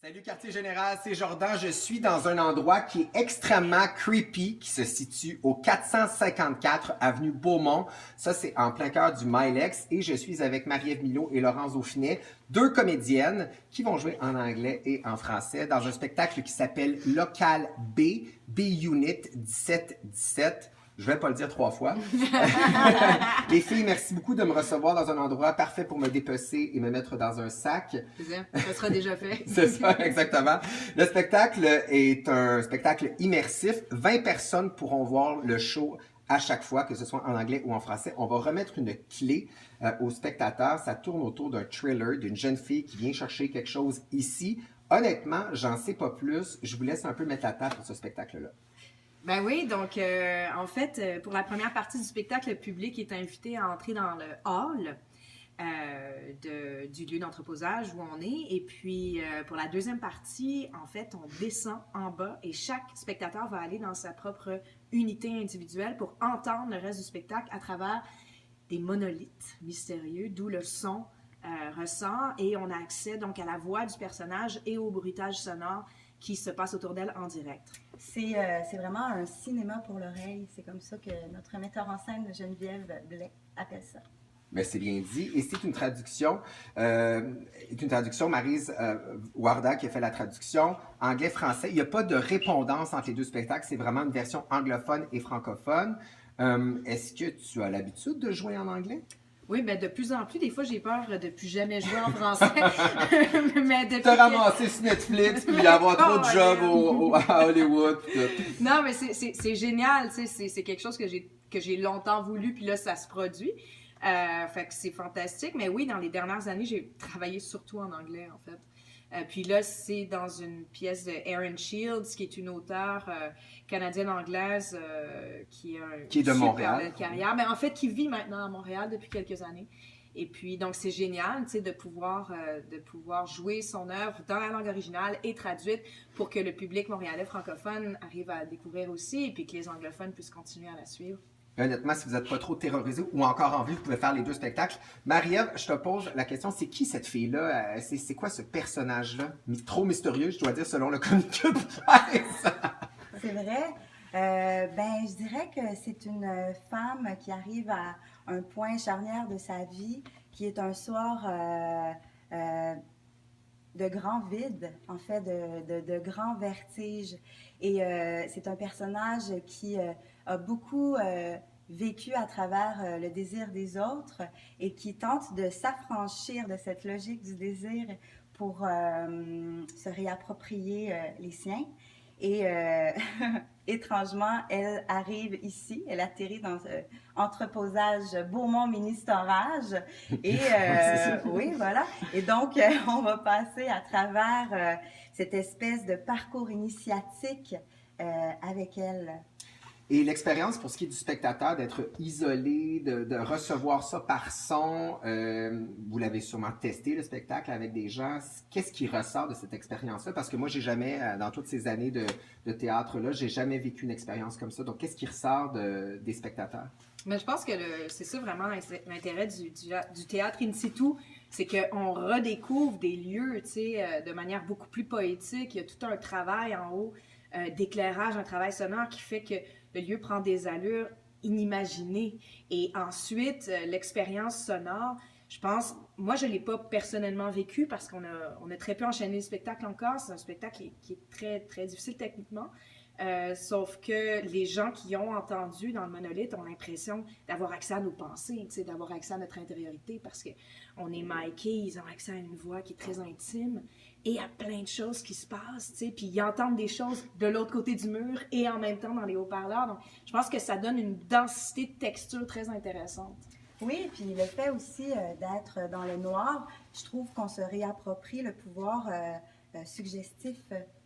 Salut Quartier Général, c'est Jordan. Je suis dans un endroit qui est extrêmement creepy, qui se situe au 454 avenue Beaumont. Ça, c'est en plein cœur du Milex. Et je suis avec Marie-Ève Milot et Laurence Dauphinet, deux comédiennes qui vont jouer en anglais et en français dans un spectacle qui s'appelle Local B, B-Unit 1717. Je vais pas le dire 3 fois. Les filles, merci beaucoup de me recevoir dans un endroit parfait pour me dépecer et me mettre dans un sac. Ça sera déjà fait. C'est ça, exactement. Le spectacle est un spectacle immersif. 20 personnes pourront voir le show à chaque fois, que ce soit en anglais ou en français. On va remettre une clé aux spectateurs. Ça tourne autour d'un thriller, d'une jeune fille qui vient chercher quelque chose ici. Honnêtement, j'en sais pas plus. Je vous laisse un peu mettre la table pour ce spectacle-là. Ben oui, donc en fait, pour la première partie du spectacle, le public est invité à entrer dans le hall du lieu d'entreposage où on est. Et puis, pour la deuxième partie, en fait, on descend en bas et chaque spectateur va aller dans sa propre unité individuelle pour entendre le reste du spectacle à travers des monolithes mystérieux, d'où le son ressort. Et on a accès donc à la voix du personnage et au bruitage sonore qui se passe autour d'elle en direct. C'est vraiment un cinéma pour l'oreille. C'est comme ça que notre metteur en scène, Geneviève Blais, appelle ça. Mais c'est bien dit. Et c'est une traduction, Maryse Warda qui a fait la traduction, anglais-français. Il n'y a pas de répondance entre les deux spectacles. C'est vraiment une version anglophone et francophone. Est-ce que tu as l'habitude de jouer en anglais? Oui, ben de plus en plus, des fois, j'ai peur de plus jamais jouer en français. Mais depuis te ramasser sur Netflix, puis avoir trop de jobs à Hollywood. Non, mais c'est génial, tu sais, c'est quelque chose que j'ai longtemps voulu, puis là, ça se produit. Fait que c'est fantastique. Mais oui, dans les dernières années, j'ai travaillé surtout en anglais, en fait. Puis là, c'est dans une pièce de Erin Shields, qui est une auteure canadienne-anglaise qui a est de Montréal. Carrière. Mais en fait, qui vit maintenant à Montréal depuis quelques années. Et puis, donc, c'est génial, tu sais, de pouvoir jouer son œuvre dans la langue originale et traduite pour que le public montréalais francophone arrive à découvrir aussi et puis que les anglophones puissent continuer à la suivre. Honnêtement, si vous n'êtes pas trop terrorisé ou encore en vue, vous pouvez faire les deux spectacles. Marie-Ève, je te pose la question, c'est qui cette fille-là? C'est quoi ce personnage-là? Trop mystérieux, je dois dire, selon le communiqué de presse. C'est vrai. Je dirais que c'est une femme qui arrive à un point charnière de sa vie, qui est un soir de grand vide, en fait, de grand vertige. Et c'est un personnage qui a beaucoup vécu à travers le désir des autres et qui tente de s'affranchir de cette logique du désir pour se réapproprier les siens. Et étrangement, elle arrive ici, elle atterrit dans entreposage Beaumont Mini Storage. Et oui, voilà. Et donc, on va passer à travers cette espèce de parcours initiatique avec elle. Et l'expérience pour ce qui est du spectateur, d'être isolé, de recevoir ça par son, vous l'avez sûrement testé, le spectacle, avec des gens. Qu'est-ce qui ressort de cette expérience-là? Parce que moi, j'ai jamais, dans toutes ces années de théâtre-là, j'ai jamais vécu une expérience comme ça. Donc, qu'est-ce qui ressort des spectateurs? Mais je pense que c'est ça vraiment l'intérêt du théâtre in situ, c'est qu'on redécouvre des lieux, tu sais, de manière beaucoup plus poétique. Il y a tout un travail en haut d'éclairage, un travail sonore qui fait que le lieu prend des allures inimaginées. Et ensuite, l'expérience sonore, je pense, moi, je ne l'ai pas personnellement vécu parce qu'on a très peu enchaîné le spectacle encore. C'est un spectacle qui est très, très difficile techniquement. Sauf que les gens qui ont entendu dans le monolithe ont l'impression d'avoir accès à nos pensées, d'avoir accès à notre intériorité parce qu'on est miqué, ils ont accès à une voix qui est très intime et à plein de choses qui se passent, puis ils entendent des choses de l'autre côté du mur et en même temps dans les haut-parleurs. Donc, je pense que ça donne une densité de texture très intéressante. Oui, puis le fait aussi d'être dans le noir, je trouve qu'on se réapproprie le pouvoir suggestif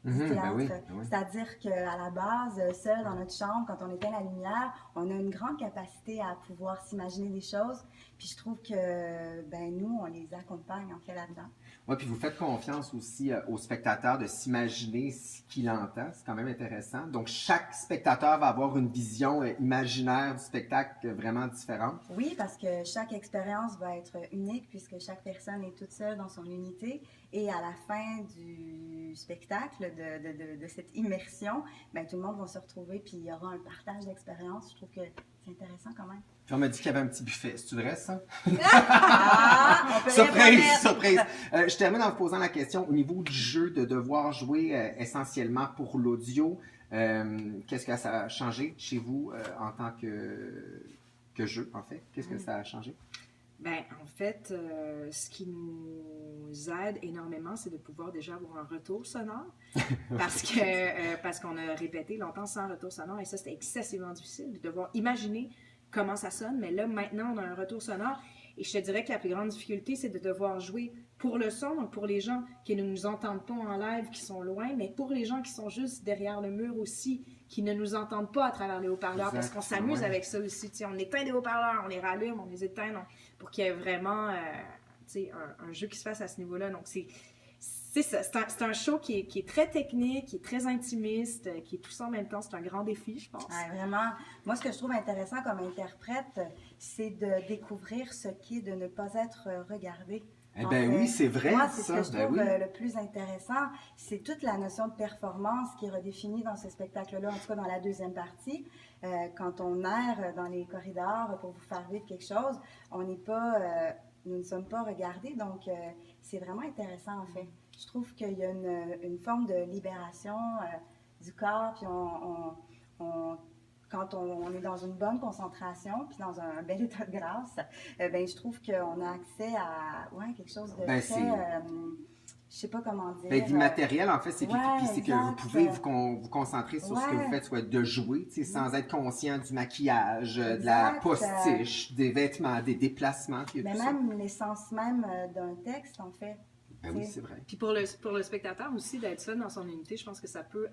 du théâtre. Oui. C'est-à-dire qu'à la base, seul dans notre chambre, quand on éteint la lumière, on a une grande capacité à pouvoir s'imaginer des choses. Puis je trouve que nous, on les accompagne en fait là-dedans. Oui, puis vous faites confiance aussi au spectateur de s'imaginer ce qu'il entend. C'est quand même intéressant. Donc, chaque spectateur va avoir une vision imaginaire du spectacle vraiment différente. Oui, parce que chaque expérience va être unique puisque chaque personne est toute seule dans son unité. Et à la fin du spectacle, de cette immersion, ben, tout le monde va se retrouver, puis il y aura un partage d'expérience. Je trouve que c'est intéressant quand même. Puis on m'a dit qu'il y avait un petit buffet. C'est-tu vrai, ça? Ah, on peut rien Surprise, promettre. surprise. Je termine en vous posant la question, au niveau du jeu, de devoir jouer essentiellement pour l'audio, qu'est-ce que ça a changé chez vous en tant que jeu, en fait? Qu'est-ce que ça a changé? Ben, en fait, ce qui nous aide énormément, c'est de pouvoir déjà avoir un retour sonore. Parce qu'on a répété longtemps sans retour sonore et ça, c'était excessivement difficile de devoir imaginer comment ça sonne. Mais là, maintenant, on a un retour sonore et je te dirais que la plus grande difficulté, c'est de devoir jouer pour le son, donc pour les gens qui ne nous entendent pas en live, qui sont loin, mais pour les gens qui sont juste derrière le mur aussi, qui ne nous entendent pas à travers les haut-parleurs, parce qu'on s'amuse avec ça aussi. Tu sais, on éteint des haut-parleurs, on les rallume, on les éteint, donc, pour qu'il y ait vraiment tu sais, un jeu qui se fasse à ce niveau-là. Donc, c'est un show qui est très technique, qui est très intimiste, qui est tout ça en même temps. C'est un grand défi, je pense. Ouais, vraiment. Moi, ce que je trouve intéressant comme interprète, c'est de découvrir ce qu'est de ne pas être regardé. Eh bien oui, c'est vrai. Moi, c'est ça, ce que je trouve le plus intéressant. C'est toute la notion de performance qui est redéfinie dans ce spectacle-là, en tout cas dans la deuxième partie. Quand on erre dans les corridors pour vous faire vivre quelque chose, nous ne sommes pas regardés. Donc, c'est vraiment intéressant, en fait. Je trouve qu'il y a une forme de libération du corps, puis quand on est dans une bonne concentration, puis dans un bel état de grâce, ben, je trouve qu'on a accès à quelque chose de très... je sais pas comment dire. Ben, d'immatériel, en fait, c'est que vous pouvez exact. vous concentrer sur ce que vous faites, soit de jouer, sans être conscient du maquillage, de la postiche, des vêtements, des déplacements. Mais même l'essence même d'un texte, en fait. Ben oui, c'est vrai. Puis pour le spectateur aussi, d'être seul dans son unité, je pense que ça peut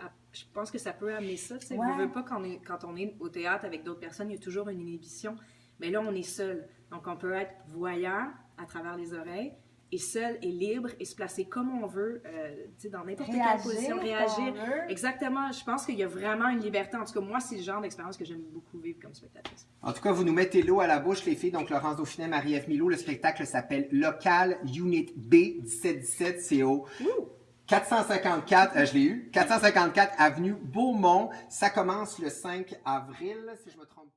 amener ça. Tu sais, Ouais. on veut pas quand on est au théâtre avec d'autres personnes, il y a toujours une inhibition. Mais là, on est seul. Donc, on peut être voyeur à travers les oreilles et seul et libre et se placer comme on veut, tu sais, dans n'importe quelle position, réagir. Exactement. Je pense qu'il y a vraiment une liberté. En tout cas, moi, c'est le genre d'expérience que j'aime beaucoup vivre comme spectatrice. En tout cas, vous nous mettez l'eau à la bouche, les filles. Donc, Laurence Dauphinet, Marie-Ève Milot. Le spectacle s'appelle Local Unit B 1717. C'est au 454, je l'ai eu, 454 avenue Beaumont. Ça commence le 5 avril, si je me trompe pas.